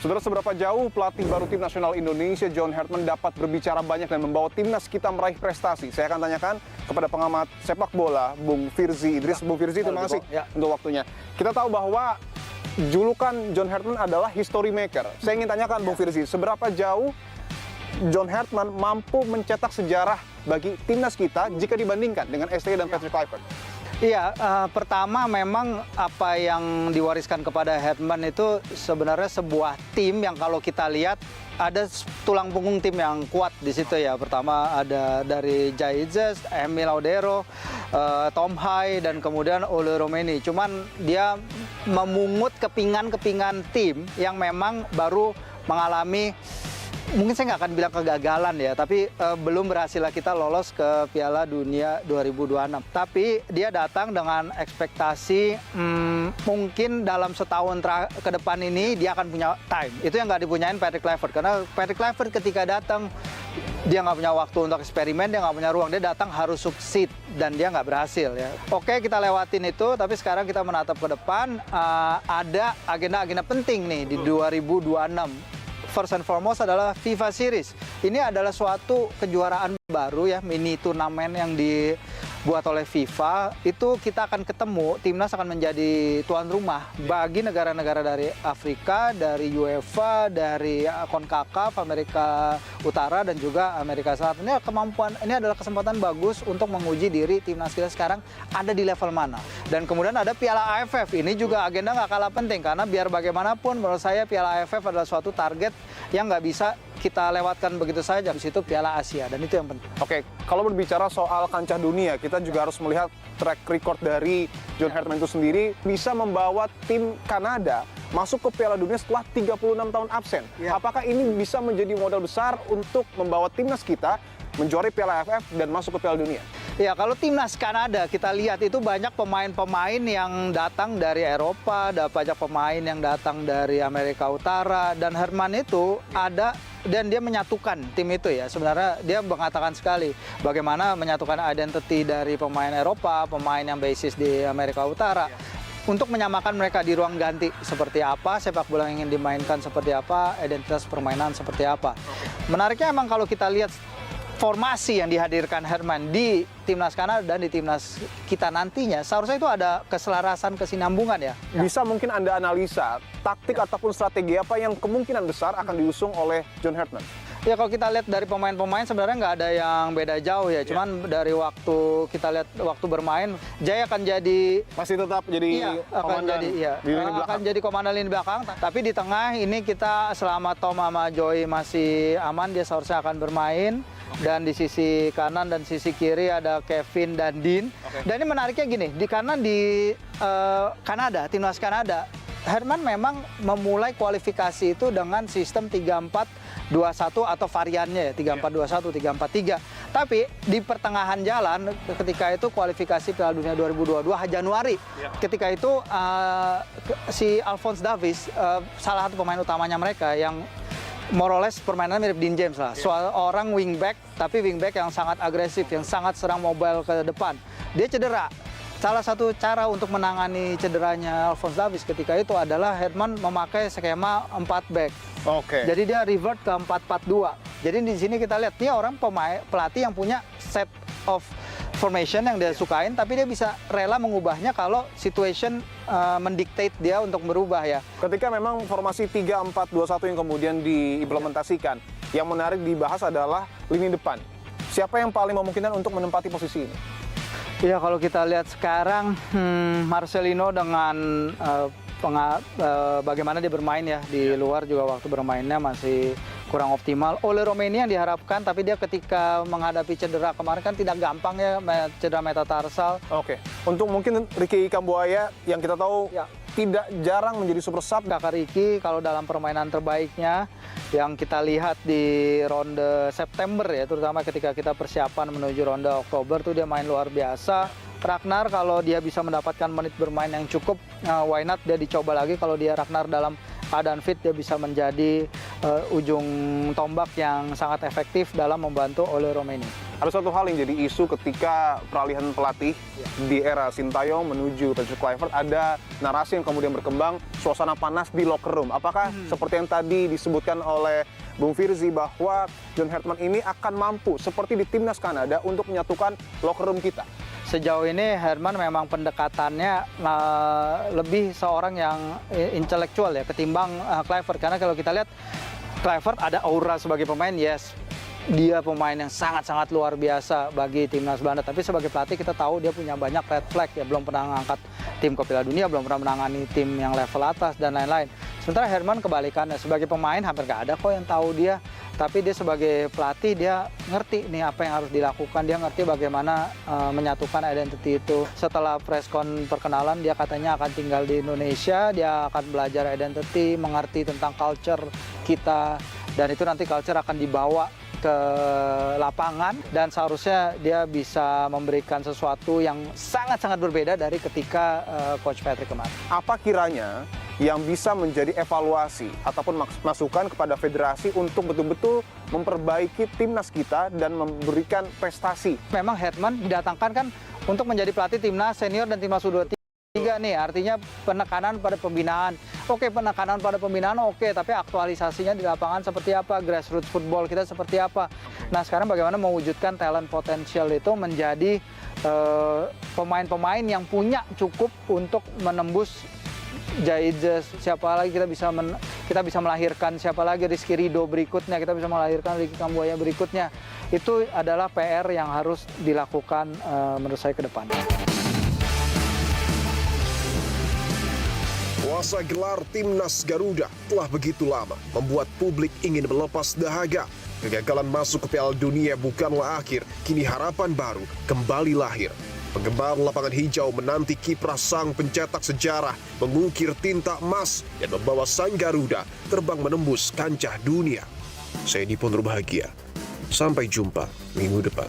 Saudara, seberapa jauh pelatih baru tim nasional Indonesia John Hartman dapat berbicara banyak dan membawa timnas kita meraih prestasi? Saya akan tanyakan kepada pengamat sepak bola, Bung Firzi Idris. Bung Firzi, terima kasih untuk waktunya. Kita tahu bahwa julukan John Hartman adalah history maker. Saya ingin tanyakan Bung Firzi, seberapa jauh John Hartman mampu mencetak sejarah bagi timnas kita jika dibandingkan dengan STY dan Patrick Kluivert? Iya, pertama memang apa yang diwariskan kepada Hartman itu sebenarnya sebuah tim yang kalau kita lihat ada tulang punggung tim yang kuat di situ ya. Pertama ada dari Jai Itzes, Emil Audero, Tom Hai, dan kemudian Ole Romeni. Cuman dia memungut kepingan-kepingan tim yang memang baru mengalami, mungkin saya nggak akan bilang kegagalan ya, tapi belum berhasil kita lolos ke Piala Dunia 2026. Tapi dia datang dengan ekspektasi mungkin dalam setahun ke depan ini dia akan punya time. Itu yang nggak dipunyain Patrick Kluivert. Karena Patrick Kluivert ketika datang, dia nggak punya waktu untuk eksperimen, dia nggak punya ruang. Dia datang harus sukses dan dia nggak berhasil ya. Oke, kita lewatin itu, tapi sekarang kita menatap ke depan. Ada agenda-agenda penting nih di 2026. First and foremost adalah FIFA Series. Ini adalah suatu kejuaraan baru ya, mini turnamen yang dibuat oleh FIFA. Itu kita akan ketemu, timnas akan menjadi tuan rumah bagi negara-negara dari Afrika, dari UEFA, dari CONCACAF, Amerika Utara, dan juga Amerika Selatan. Ini adalah kesempatan bagus untuk menguji diri timnas kita sekarang ada di level mana. Dan kemudian ada Piala AFF. Ini juga agenda nggak kalah penting, karena biar bagaimanapun menurut saya Piala AFF adalah suatu target yang nggak bisa kita lewatkan begitu saja. Di situ Piala Asia, dan itu yang penting. Oke, kalau berbicara soal kancah dunia, kita juga harus melihat track record dari John Hartman itu sendiri bisa membawa tim Kanada masuk ke Piala Dunia setelah 36 tahun absen. Ya. Apakah ini bisa menjadi modal besar untuk membawa timnas kita menjuarai Piala AFF dan masuk ke Piala Dunia? Ya, kalau timnas Kanada kita lihat itu banyak pemain-pemain yang datang dari Eropa, ada banyak pemain yang datang dari Amerika Utara, dan Hartman itu ada dan dia menyatukan tim itu ya. Sebenarnya dia mengatakan sekali bagaimana menyatukan identity dari pemain Eropa, pemain yang basis di Amerika Utara. Untuk menyamakan mereka di ruang ganti seperti apa, sepak bola yang ingin dimainkan seperti apa, identitas permainan seperti apa. Menariknya emang kalau kita lihat formasi yang dihadirkan Hartman di timnas Kanada dan di timnas kita nantinya, seharusnya itu ada keselarasan, kesinambungan ya. Bisa mungkin Anda analisa taktik ataupun strategi apa yang kemungkinan besar akan diusung oleh John Hartman? Ya, kalau kita lihat dari pemain-pemain sebenarnya nggak ada yang beda jauh ya. Cuman dari waktu kita lihat waktu bermain, Jaya akan jadi masih tetap jadi akan jadi komandan lini belakang. Tapi di tengah ini kita selama Tom sama Joy masih aman, dia seharusnya akan bermain. Dan di sisi kanan dan sisi kiri ada Kevin dan Dean. Dan ini menariknya gini, di kanan di Kanada, timnas Kanada, Hartman memang memulai kualifikasi itu dengan sistem 3-4-2-1 atau variannya ya, 3-4-2-1, 3-4-3. Tapi di pertengahan jalan ketika itu kualifikasi Piala Dunia 2022 Januari. Ketika itu si Alphonse Davies, salah satu pemain utamanya mereka yang more or less permainannya mirip Dean James lah. Seorang wingback, tapi wingback yang sangat agresif, yang sangat serang mobile ke depan. Dia cedera. Salah satu cara untuk menangani cederanya Alphonse Davies ketika itu adalah Hartman memakai skema 4 back. Jadi dia revert ke 4-4-2. Jadi di sini kita lihat dia orang pelatih yang punya set of formation yang dia sukain, tapi dia bisa rela mengubahnya kalau situation mendictate dia untuk berubah ya. Ketika memang formasi 3-4-2-1 yang kemudian diimplementasikan, yang menarik dibahas adalah lini depan. Siapa yang paling memungkinkan untuk menempati posisi ini? Ya, kalau kita lihat sekarang Marcelino dengan bagaimana dia bermain ya di luar juga waktu bermainnya masih kurang optimal. Ole Romeni yang diharapkan, tapi dia ketika menghadapi cedera kemarin kan tidak gampang ya, cedera metatarsal. Untuk mungkin Ricky Kambuaya yang kita tahu tidak jarang menjadi super sub. Kakak Ricky kalau dalam permainan terbaiknya yang kita lihat di ronde September ya, terutama ketika kita persiapan menuju ronde Oktober tuh dia main luar biasa. Ragnar kalau dia bisa mendapatkan menit bermain yang cukup, why not dia dicoba lagi. Kalau dia Ragnar dalam keadaan fit, dia bisa menjadi ujung tombak yang sangat efektif dalam membantu Ole Romeni. Ada satu hal yang jadi isu ketika peralihan pelatih di era Sintayong menuju Patrick Kluivert, ada narasi yang kemudian berkembang, suasana panas di locker room. Apakah seperti yang tadi disebutkan oleh Bung Firzi bahwa John Hartman ini akan mampu seperti di timnas Kanada untuk menyatukan locker room kita? Sejauh ini Herman memang pendekatannya lebih seorang yang intelektual ya ketimbang Kluivert, karena kalau kita lihat Kluivert ada aura sebagai pemain, yes, dia pemain yang sangat-sangat luar biasa bagi timnas Belanda, tapi sebagai pelatih kita tahu dia punya banyak red flag ya, belum pernah mengangkat tim ke Piala Dunia, belum pernah menangani tim yang level atas dan lain-lain. Sementara Herman kebalikannya, sebagai pemain hampir gak ada kok yang tahu dia, tapi dia sebagai pelatih dia ngerti nih apa yang harus dilakukan, dia ngerti bagaimana menyatukan identity itu. Setelah preskon perkenalan dia katanya akan tinggal di Indonesia, dia akan belajar identity, mengerti tentang culture kita, dan itu nanti culture akan dibawa ke lapangan dan seharusnya dia bisa memberikan sesuatu yang sangat-sangat berbeda dari ketika Coach Patrick kemarin. Apa kiranya yang bisa menjadi evaluasi ataupun masukan kepada federasi untuk betul-betul memperbaiki timnas kita dan memberikan prestasi? Memang Hetman didatangkan kan untuk menjadi pelatih timnas senior dan timnas U23 nih, artinya penekanan pada pembinaan. Oke, penekanan pada pembinaan oke, tapi aktualisasinya di lapangan seperti apa, grassroots football kita seperti apa. Nah, sekarang bagaimana mewujudkan talent potensial itu menjadi pemain-pemain yang punya cukup untuk menembus Jaides, siapa lagi kita bisa melahirkan, siapa lagi Rizky Ridho berikutnya, kita bisa melahirkan Ricky Kambuaya berikutnya. Itu adalah PR yang harus dilakukan menurut saya ke depan. Kuasa gelar Timnas Garuda telah begitu lama membuat publik ingin melepas dahaga. Kegagalan masuk ke Piala Dunia bukanlah akhir, kini harapan baru kembali lahir. Penggemar lapangan hijau menanti kiprah sang pencetak sejarah mengukir tinta emas dan membawa sang Garuda terbang menembus kancah dunia. Saya Nipon Bahagia. Sampai jumpa minggu depan.